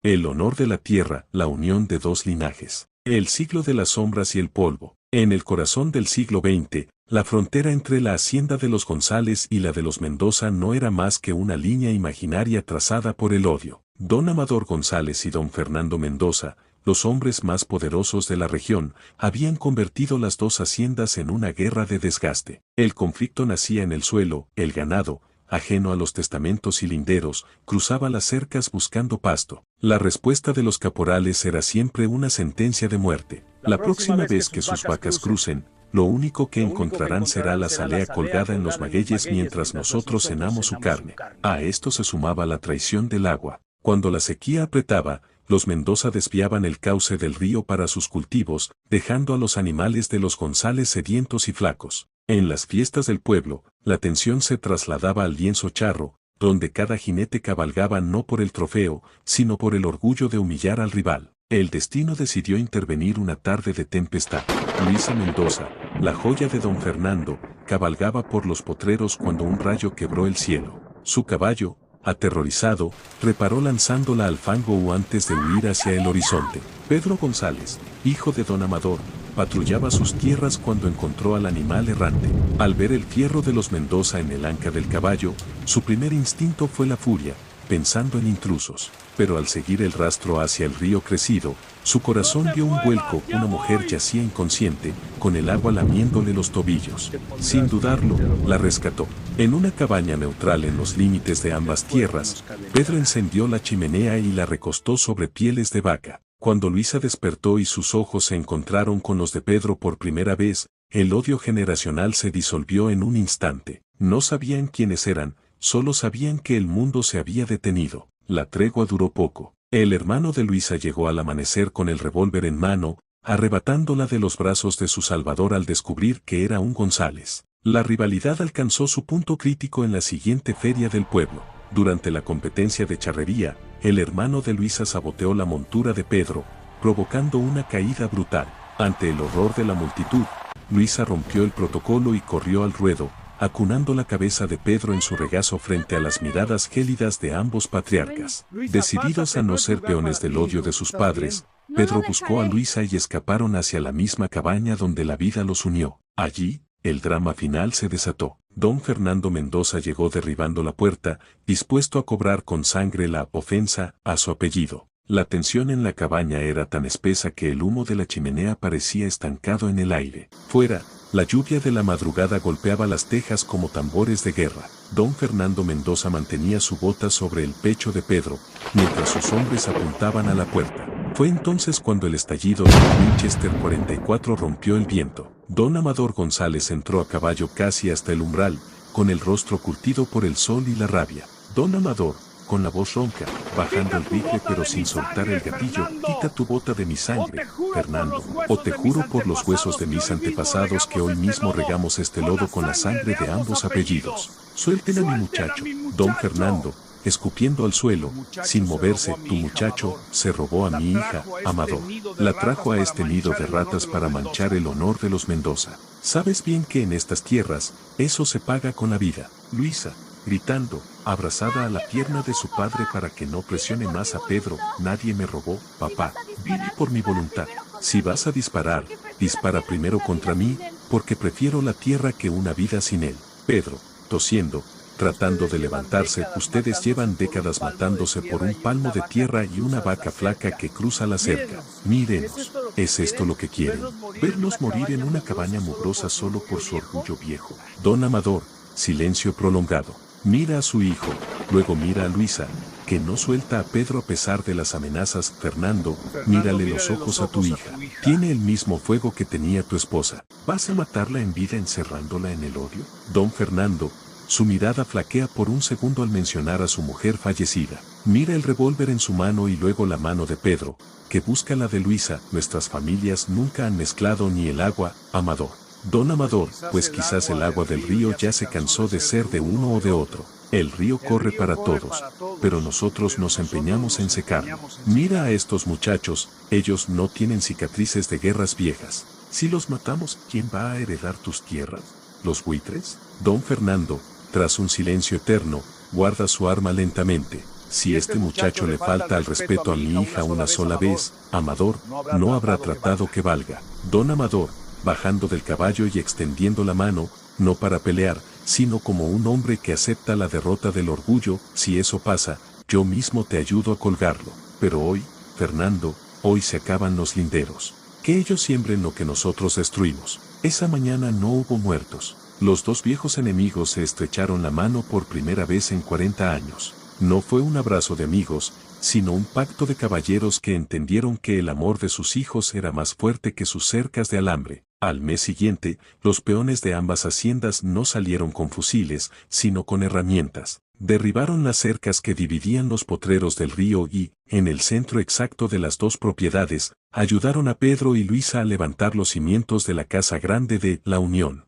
El honor de la tierra, la unión de dos linajes. El siglo de las sombras y el polvo. En el corazón del siglo XX, la frontera entre la hacienda de los González y la de los Mendoza no era más que una línea imaginaria trazada por el odio. Don Amador González y don Fernando Mendoza, los hombres más poderosos de la región, habían convertido las dos haciendas en una guerra de desgaste. El conflicto nacía en el suelo, el ganado, ajeno a los testamentos y linderos, cruzaba las cercas buscando pasto. La respuesta de los caporales era siempre una sentencia de muerte. La próxima vez que sus vacas crucen, lo único que encontrarán será la salea colgada en los magueyes mientras nosotros cenamos su carne. A esto se sumaba la traición del agua. Cuando la sequía apretaba, los Mendoza desviaban el cauce del río para sus cultivos, dejando a los animales de los González sedientos y flacos. En las fiestas del pueblo, la tensión se trasladaba al lienzo charro, donde cada jinete cabalgaba no por el trofeo, sino por el orgullo de humillar al rival. El destino decidió intervenir una tarde de tempestad. Luisa Mendoza, la joya de don Fernando, cabalgaba por los potreros cuando un rayo quebró el cielo. Su caballo, aterrorizado, reparó lanzándola al fango o antes de huir hacia el horizonte. Pedro González, hijo de don Amador, patrullaba sus tierras cuando encontró al animal errante. Al ver el fierro de los Mendoza en el anca del caballo, su primer instinto fue la furia, pensando en intrusos. Pero al seguir el rastro hacia el río crecido, su corazón dio un vuelco. Una mujer yacía inconsciente, con el agua lamiéndole los tobillos. Sin dudarlo, la rescató. En una cabaña neutral en los límites de ambas tierras, Pedro encendió la chimenea y la recostó sobre pieles de vaca. Cuando Luisa despertó y sus ojos se encontraron con los de Pedro por primera vez, el odio generacional se disolvió en un instante. No sabían quiénes eran, solo sabían que el mundo se había detenido. La tregua duró poco. El hermano de Luisa llegó al amanecer con el revólver en mano, arrebatándola de los brazos de su salvador al descubrir que era un González. La rivalidad alcanzó su punto crítico en la siguiente feria del pueblo. Durante la competencia de charrería, el hermano de Luisa saboteó la montura de Pedro, provocando una caída brutal. Ante el horror de la multitud, Luisa rompió el protocolo y corrió al ruedo, acunando la cabeza de Pedro en su regazo frente a las miradas gélidas de ambos patriarcas. Decididos a no ser peones del odio de sus padres, Pedro buscó a Luisa y escaparon hacia la misma cabaña donde la vida los unió. Allí, el drama final se desató. Don Fernando Mendoza llegó derribando la puerta, dispuesto a cobrar con sangre la ofensa a su apellido. La tensión en la cabaña era tan espesa que el humo de la chimenea parecía estancado en el aire. Fuera, la lluvia de la madrugada golpeaba las tejas como tambores de guerra. Don Fernando Mendoza mantenía su bota sobre el pecho de Pedro, mientras sus hombres apuntaban a la puerta. Fue entonces cuando el estallido del Winchester 44 rompió el viento. Don Amador González entró a caballo casi hasta el umbral, con el rostro curtido por el sol y la rabia. Don Amador, con la voz ronca, bajando el rifle pero sin soltar el gatillo, quita tu bota de mi sangre, Fernando, o te juro por los huesos de mis antepasados que hoy mismo regamos este lodo con la sangre de ambos apellidos. Suelten a mi muchacho. Don Fernando, escupiendo al suelo, sin moverse, tu muchacho se robó a mi hija, Amador. La trajo a este nido de ratas para manchar el honor de los Mendoza. Sabes bien que en estas tierras, eso se paga con la vida. Luisa, gritando, abrazada a la pierna de su padre para que no presione más a Pedro, nadie me robó, papá, vine por mi voluntad. Si vas a disparar, dispara primero contra mí, porque prefiero la tierra que una vida sin él. Pedro, tosiendo, tratando de levantarse, ustedes llevan décadas matándose por un palmo de tierra y una vaca flaca que cruza la cerca. Mírenos, ¿es esto lo que quieren? Vernos morir en una cabaña mugrosa solo por su orgullo viejo. Don Amador, silencio prolongado. Mira a su hijo, luego mira a Luisa, que no suelta a Pedro a pesar de las amenazas. Fernando, mírale los ojos a tu hija. Tiene el mismo fuego que tenía tu esposa. ¿Vas a matarla en vida encerrándola en el odio? Don Fernando, su mirada flaquea por un segundo al mencionar a su mujer fallecida. Mira el revólver en su mano y luego la mano de Pedro, que busca la de Luisa. Nuestras familias nunca han mezclado ni el agua, Amador. Don Amador, pues quizás el agua del río ya se cansó de ser de uno o de otro. El río corre para todos, pero nosotros nos empeñamos en secarlo. Mira a estos muchachos, ellos no tienen cicatrices de guerras viejas. Si los matamos, ¿quién va a heredar tus tierras? ¿Los buitres? Don Fernando, tras un silencio eterno, guarda su arma lentamente. si este muchacho le falta al respeto a mi hija una sola vez, Amador, no habrá tratado que valga. Don Amador, bajando del caballo y extendiendo la mano, no para pelear, sino como un hombre que acepta la derrota del orgullo, si eso pasa, yo mismo te ayudo a colgarlo. Pero hoy, Fernando, hoy se acaban los linderos. Que ellos siembren lo que nosotros destruimos. Esa mañana no hubo muertos. Los dos viejos enemigos se estrecharon la mano por primera vez en 40 años. No fue un abrazo de amigos, sino un pacto de caballeros que entendieron que el amor de sus hijos era más fuerte que sus cercas de alambre. Al mes siguiente, los peones de ambas haciendas no salieron con fusiles, sino con herramientas. Derribaron las cercas que dividían los potreros del río y, en el centro exacto de las dos propiedades, ayudaron a Pedro y Luisa a levantar los cimientos de la casa grande de La Unión.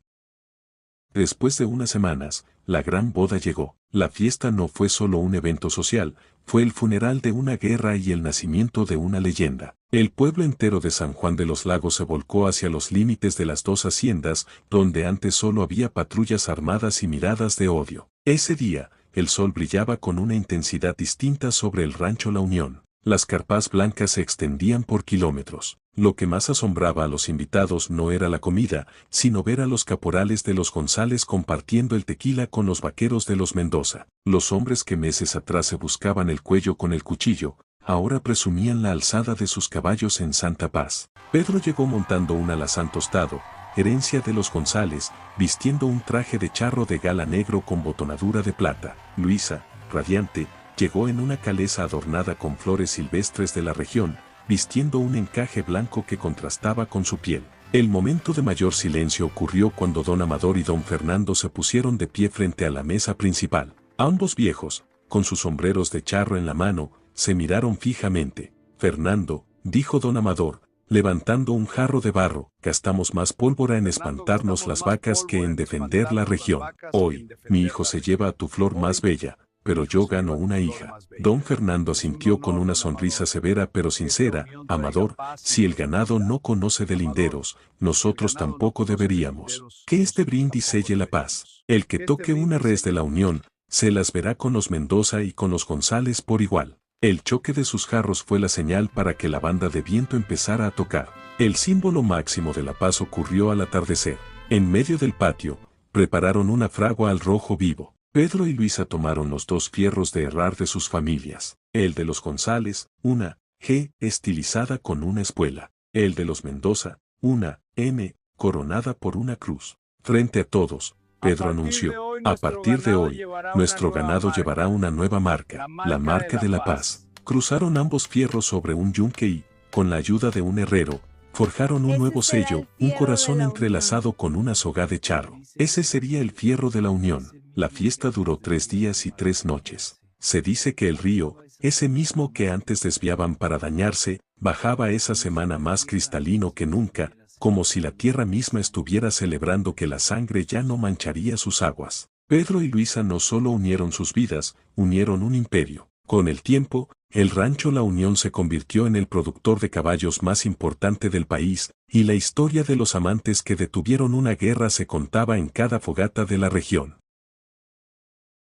Después de unas semanas, la gran boda llegó. La fiesta no fue solo un evento social, fue el funeral de una guerra y el nacimiento de una leyenda. El pueblo entero de San Juan de los Lagos se volcó hacia los límites de las dos haciendas, donde antes solo había patrullas armadas y miradas de odio. Ese día, el sol brillaba con una intensidad distinta sobre el rancho La Unión. Las carpas blancas se extendían por kilómetros. Lo que más asombraba a los invitados no era la comida, sino ver a los caporales de los González compartiendo el tequila con los vaqueros de los Mendoza. Los hombres que meses atrás se buscaban el cuello con el cuchillo, ahora presumían la alzada de sus caballos en santa paz. Pedro llegó montando un alazán tostado, herencia de los González, vistiendo un traje de charro de gala negro con botonadura de plata. Luisa, radiante, llegó en una caleza adornada con flores silvestres de la región, vistiendo un encaje blanco que contrastaba con su piel. El momento de mayor silencio ocurrió cuando don Amador y don Fernando se pusieron de pie frente a la mesa principal. Ambos viejos, con sus sombreros de charro en la mano, se miraron fijamente. Fernando, dijo don Amador, levantando un jarro de barro, gastamos más pólvora en espantarnos las vacas que en defender la región. Hoy, mi hijo se lleva a tu flor más bella, pero yo gano una hija. Don Fernando asintió con una sonrisa severa pero sincera. Amador, si el ganado no conoce de linderos, nosotros tampoco deberíamos. Que este brindis selle la paz. El que toque una res de La Unión, se las verá con los Mendoza y con los González por igual. El choque de sus jarros fue la señal para que la banda de viento empezara a tocar. El símbolo máximo de la paz ocurrió al atardecer. En medio del patio, prepararon una fragua al rojo vivo. Pedro y Luisa tomaron los dos fierros de herrar de sus familias. El de los González, una G estilizada con una espuela. El de los Mendoza, una M coronada por una cruz. Frente a todos, Pedro anunció, a partir de hoy, nuestro ganado llevará una nueva marca, la marca de la paz. Cruzaron ambos fierros sobre un yunque y, con la ayuda de un herrero, forjaron un nuevo sello, un corazón entrelazado con una soga de charro. Ese sería el fierro de La Unión. La fiesta duró 3 días y 3 noches. Se dice que el río, ese mismo que antes desviaban para dañarse, bajaba esa semana más cristalino que nunca, como si la tierra misma estuviera celebrando que la sangre ya no mancharía sus aguas. Pedro y Luisa no solo unieron sus vidas, unieron un imperio. Con el tiempo, el rancho La Unión se convirtió en el productor de caballos más importante del país, y la historia de los amantes que detuvieron una guerra se contaba en cada fogata de la región.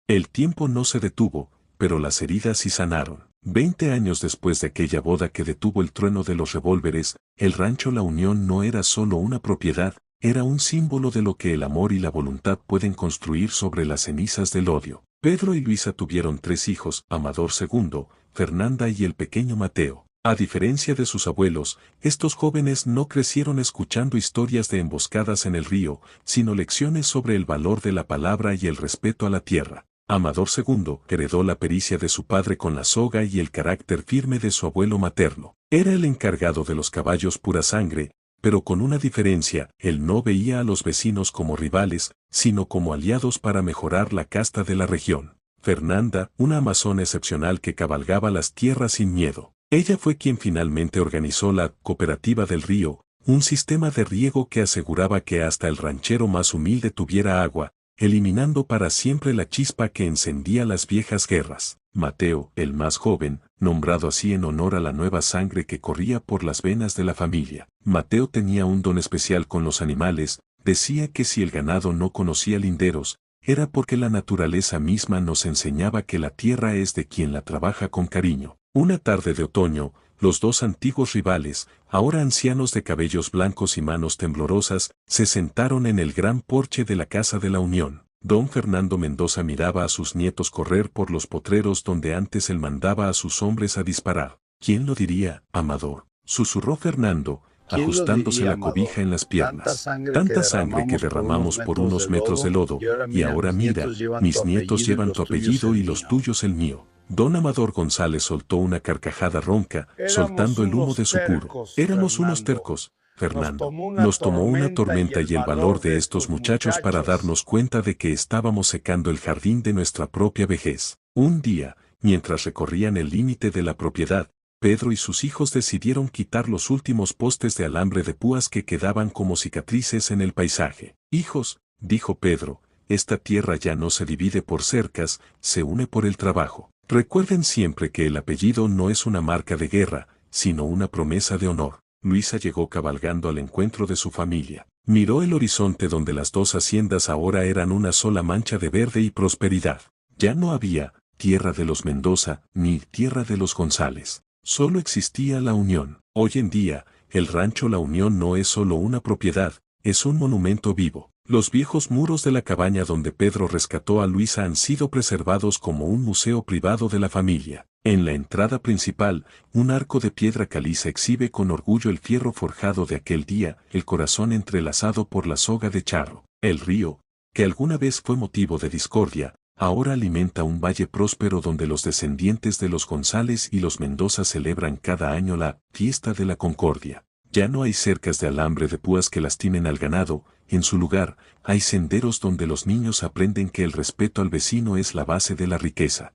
El tiempo no se detuvo, pero las heridas sí sanaron. 20 años después de aquella boda que detuvo el trueno de los revólveres, el rancho La Unión no era solo una propiedad, era un símbolo de lo que el amor y la voluntad pueden construir sobre las cenizas del odio. Pedro y Luisa tuvieron 3 hijos, Amador II, Fernanda y el pequeño Mateo. A diferencia de sus abuelos, estos jóvenes no crecieron escuchando historias de emboscadas en el río, sino lecciones sobre el valor de la palabra y el respeto a la tierra. Amador II heredó la pericia de su padre con la soga y el carácter firme de su abuelo materno. Era el encargado de los caballos pura sangre, pero con una diferencia, él no veía a los vecinos como rivales, sino como aliados para mejorar la casta de la región. Fernanda, una amazona excepcional que cabalgaba las tierras sin miedo. Ella fue quien finalmente organizó la Cooperativa del Río, un sistema de riego que aseguraba que hasta el ranchero más humilde tuviera agua, eliminando para siempre la chispa que encendía las viejas guerras. Mateo, el más joven, nombrado así en honor a la nueva sangre que corría por las venas de la familia. Mateo tenía un don especial con los animales, decía que si el ganado no conocía linderos, era porque la naturaleza misma nos enseñaba que la tierra es de quien la trabaja con cariño. Una tarde de otoño, los dos antiguos rivales, ahora ancianos de cabellos blancos y manos temblorosas, se sentaron en el gran porche de la Casa de la Unión. Don Fernando Mendoza miraba a sus nietos correr por los potreros donde antes él mandaba a sus hombres a disparar. ¿Quién lo diría, Amador?, susurró Fernando, ajustándose la cobija en las piernas. Tanta sangre que derramamos por unos metros de lodo, y ahora mira, mis nietos llevan tu apellido y los tuyos el mío. Don Amador González soltó una carcajada ronca, soltando el humo de su puro. Éramos unos tercos, Fernando. Nos tomó una tormenta y el valor de estos muchachos para darnos cuenta de que estábamos secando el jardín de nuestra propia vejez. Un día, mientras recorrían el límite de la propiedad, Pedro y sus hijos decidieron quitar los últimos postes de alambre de púas que quedaban como cicatrices en el paisaje. Hijos, dijo Pedro, esta tierra ya no se divide por cercas, se une por el trabajo. Recuerden siempre que el apellido no es una marca de guerra, sino una promesa de honor. Luisa llegó cabalgando al encuentro de su familia. Miró el horizonte donde las dos haciendas ahora eran una sola mancha de verde y prosperidad. Ya no había tierra de los Mendoza ni tierra de los González. Solo existía la Unión. Hoy en día, el rancho La Unión no es solo una propiedad, es un monumento vivo. Los viejos muros de la cabaña donde Pedro rescató a Luisa han sido preservados como un museo privado de la familia. En la entrada principal, un arco de piedra caliza exhibe con orgullo el fierro forjado de aquel día, el corazón entrelazado por la soga de charro. El río, que alguna vez fue motivo de discordia, ahora alimenta un valle próspero donde los descendientes de los González y los Mendoza celebran cada año la fiesta de la Concordia. Ya no hay cercas de alambre de púas que lastimen al ganado, en su lugar, hay senderos donde los niños aprenden que el respeto al vecino es la base de la riqueza.